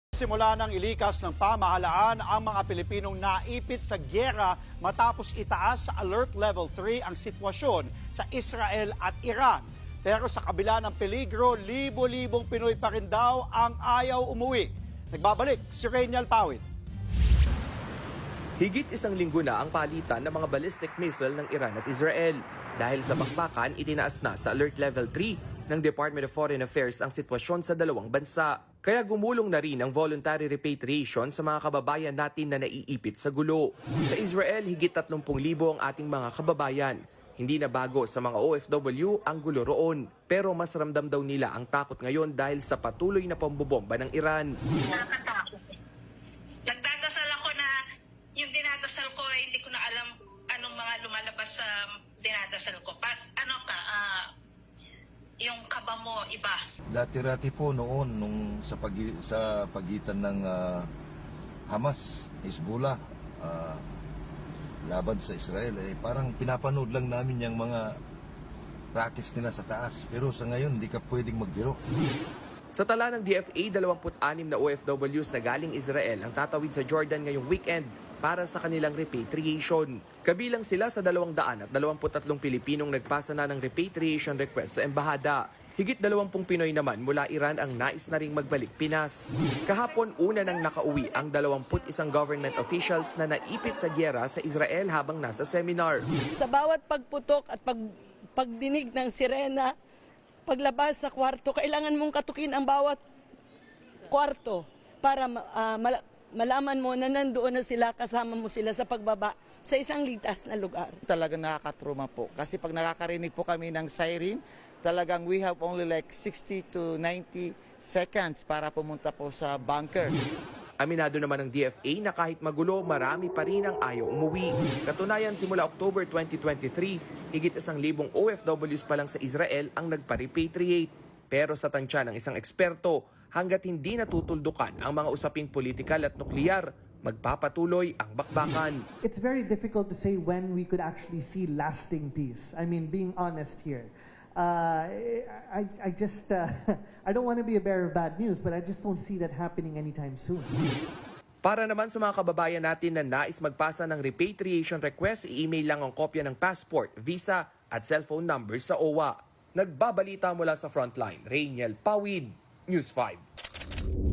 Simula ng ilikas ng pamahalaan ang mga Pilipinong naipit sa gyera matapos itaas sa Alert Level 3 ang sitwasyon sa Israel at Iran. Pero sa kabila ng peligro, libo-libong Pinoy pa rin daw ang ayaw umuwi. Nagbabalik si Rainiel Pawid. Higit isang linggo na ang palitan ng mga ballistic missile ng Iran at Israel. Dahil sa bakbakan, itinaas na sa Alert Level 3 ng Department of Foreign Affairs ang sitwasyon sa dalawang bansa. Kaya gumulong na rin ang voluntary repatriation sa mga kababayan natin na naiipit sa gulo. Sa Israel, higit 30,000 ang ating mga kababayan. Hindi na bago sa mga OFW ang gulo roon. Pero mas ramdam daw nila ang takot ngayon dahil sa patuloy na pambobomba ng Iran. Nakakatakot. Nagdadasal ako na yung dinadasal ko ay hindi ko na alam anong mga lumalabas sa dinadasal ko. Yung kaba mo iba. Dati-rati po noon sa pagitan ng Hamas, Hezbollah, laban sa Israel, parang pinapanood lang namin yung mga rockets nila sa taas. Pero sa ngayon, hindi ka pwedeng magbiro. Sa tala ng DFA, 26 na OFWs na galing Israel ang tatawid sa Jordan ngayong weekend para sa kanilang repatriation. Kabilang sila sa 223 Pilipinong nagpasa na ng repatriation request sa embahada. Higit 20 Pinoy naman mula Iran ang nais na ring magbalik Pinas. Kahapon una nang nakauwi ang 21 government officials na naipit sa gyera sa Israel habang nasa seminar. Sa bawat pagputok at pagdinig ng sirena, paglabas sa kwarto, kailangan mong katukin ang bawat kwarto para malaman mo na nandoon na sila, kasama mo sila sa pagbaba sa isang litas na lugar. Talagang nakakatruma po. Kasi pag nakakarinig po kami ng siren, talagang we have only like 60 to 90 seconds para pumunta po sa bunker. Aminado naman ng DFA na kahit magulo, marami pa rin ang ayaw umuwi. Katunayan, simula October 2023, higit 1,000 OFWs pa lang sa Israel ang nagpa-repatriate. Pero sa tansya ng isang eksperto, hanggat hindi natutuldukan ang mga usaping politikal at nukleyar, magpapatuloy ang bakbakan. It's very difficult to say when we could actually see lasting peace. I mean, being honest here. I just, I don't want to be a bearer of bad news, but I just don't see that happening anytime soon. Para naman sa mga kababayan natin na nais magpasa ng repatriation request, i-email lang ang kopya ng passport, visa at cellphone number sa OWA. Nagbabalita mula sa Frontline, Rainiel Pawid, News 5.